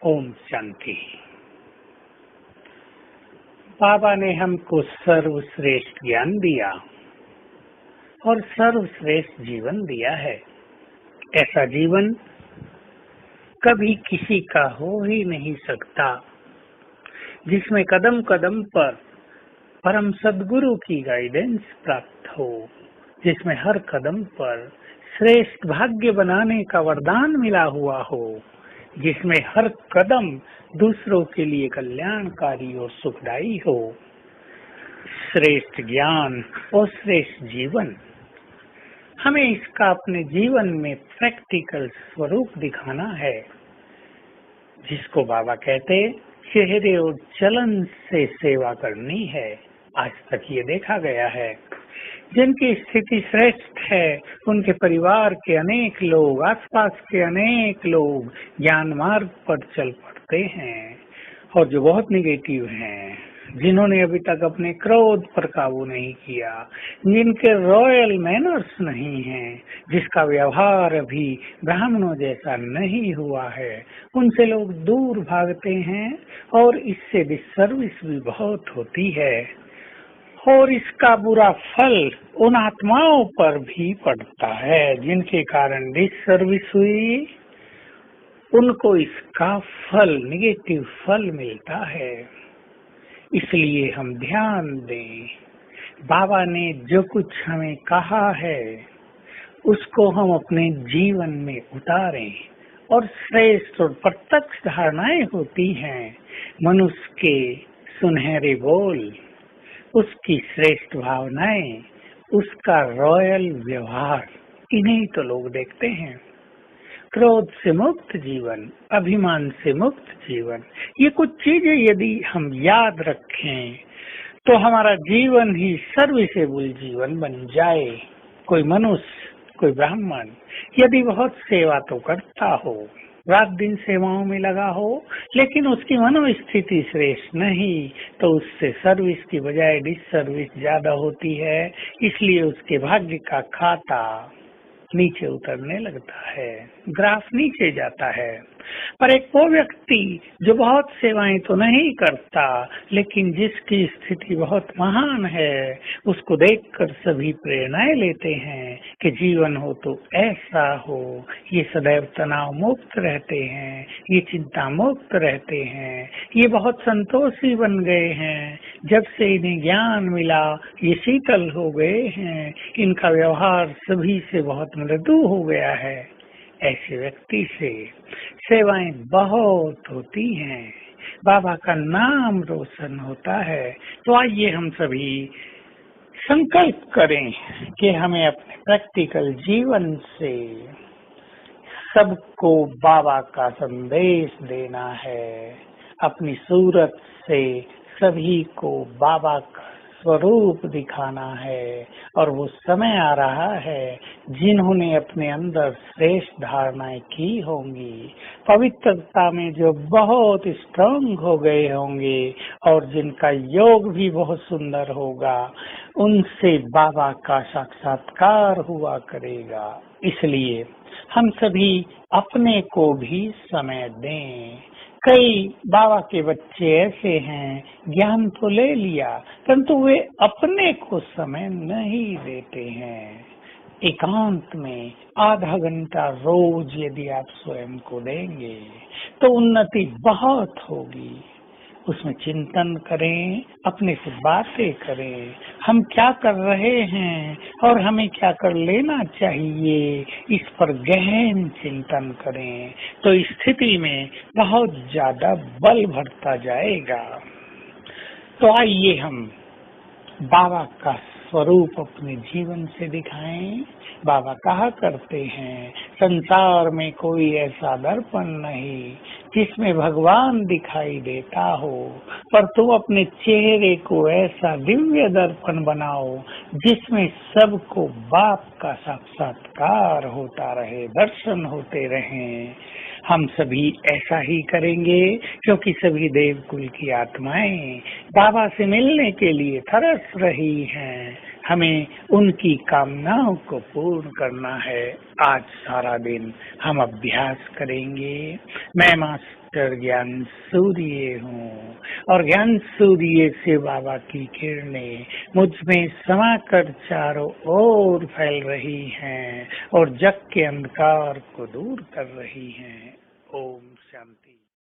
ओम शांति। बाबा ने हमको सर्वश्रेष्ठ ज्ञान दिया और सर्वश्रेष्ठ जीवन दिया है। ऐसा जीवन कभी किसी का हो ही नहीं सकता, जिसमें कदम कदम पर परम सद्गुरु की गाइडेंस प्राप्त हो, जिसमें हर कदम पर श्रेष्ठ भाग्य बनाने का वरदान मिला हुआ हो, जिसमें हर कदम दूसरों के लिए कल्याणकारी और सुखदायी हो। श्रेष्ठ ज्ञान और श्रेष्ठ जीवन, हमें इसका अपने जीवन में प्रैक्टिकल स्वरूप दिखाना है, जिसको बाबा कहते चेहरे और चलन से सेवा करनी है। आज तक ये देखा गया है, जिनकी स्थिति श्रेष्ठ है उनके परिवार के अनेक लोग, आसपास के अनेक लोग ज्ञान मार्ग पर चल पड़ते हैं, और जो बहुत निगेटिव हैं, जिन्होंने अभी तक अपने क्रोध पर काबू नहीं किया, जिनके रॉयल मैनर्स नहीं हैं, जिसका व्यवहार अभी ब्राह्मणों जैसा नहीं हुआ है, उनसे लोग दूर भागते हैं और इससे डिसर्विस भी बहुत होती है। और इसका बुरा फल उन आत्माओं पर भी पड़ता है जिनके कारण डिसर्विस हुई, उनको इसका फल, निगेटिव फल मिलता है। इसलिए हम ध्यान दें, बाबा ने जो कुछ हमें कहा है उसको हम अपने जीवन में उतारें, और श्रेष्ठ और प्रत्यक्ष धारणाएं होती हैं मनुष्य के सुनहरे बोल, उसकी श्रेष्ठ भावनाएं, उसका रॉयल व्यवहार, इन्हीं तो लोग देखते हैं। क्रोध से मुक्त जीवन, अभिमान से मुक्त जीवन, ये कुछ चीजें यदि हम याद रखें तो हमारा जीवन ही सर्विसेबल जीवन बन जाए। कोई मनुष्य, कोई ब्राह्मण यदि बहुत सेवा तो करता हो, रात दिन सेवाओं में लगा हो, लेकिन उसकी मनोस्थिति श्रेष्ठ नहीं, तो उससे सर्विस की बजाय डिसर्विस ज्यादा होती है। इसलिए उसके भाग्य का खाता नीचे उतरने लगता है, ग्राफ नीचे जाता है। पर एक वो व्यक्ति जो बहुत सेवाएं तो नहीं करता, लेकिन जिसकी स्थिति बहुत महान है, उसको देखकर सभी प्रेरणाएं लेते हैं कि जीवन हो तो ऐसा हो। ये सदैव तनाव मुक्त रहते हैं, ये चिंता मुक्त रहते हैं, ये बहुत संतोषी बन गए हैं, जब से इन्हें ज्ञान मिला ये शीतल हो गए हैं, इनका व्यवहार सभी से बहुत मृदु हो गया है। ऐसे व्यक्ति से सेवाएं बहुत होती हैं, बाबा का नाम रोशन होता है। तो आइए हम सभी संकल्प करें कि हमें अपने प्रैक्टिकल जीवन से सबको बाबा का संदेश देना है, अपनी सूरत से सभी को बाबा का स्वरूप दिखाना है। और वो समय आ रहा है, जिन्होंने अपने अंदर श्रेष्ठ धारणाएं की होंगी, पवित्रता में जो बहुत स्ट्रांग हो गए होंगे, और जिनका योग भी बहुत सुंदर होगा, उनसे बाबा का साक्षात्कार हुआ करेगा। इसलिए हम सभी अपने को भी समय दें। कई बाबा के बच्चे ऐसे हैं, ज्ञान तो ले लिया परंतु वे अपने को समय नहीं देते हैं। एकांत में आधा घंटा रोज यदि आप स्वयं को देंगे तो उन्नति बहुत होगी। उसमें चिंतन करें, अपने से बातें करें, हम क्या कर रहे हैं और हमें क्या कर लेना चाहिए, इस पर गहन चिंतन करें, तो स्थिति में बहुत ज्यादा बल बढ़ता जाएगा। तो आइए हम बाबा का स्वरूप अपने जीवन से दिखाएं। बाबा कहा करते हैं, संसार में कोई ऐसा दर्पण नहीं जिसमें भगवान दिखाई देता हो, पर तुम अपने चेहरे को ऐसा दिव्य दर्पण बनाओ जिसमें सबको बाप का साक्षात्कार होता रहे, दर्शन होते रहें। हम सभी ऐसा ही करेंगे, क्योंकि सभी देवकुल की आत्माएं बाबा से मिलने के लिए तरस रही हैं। हमें उनकी कामनाओं को पूर्ण करना है। आज सारा दिन हम अभ्यास करेंगे। मैं मास्टर ज्ञान सूर्य हूँ और ज्ञान सूर्य से बाबा की किरणें मुझ में समाकर चारों ओर फैल रही हैं और जग के अंधकार को दूर कर रही हैं। ओम शांति।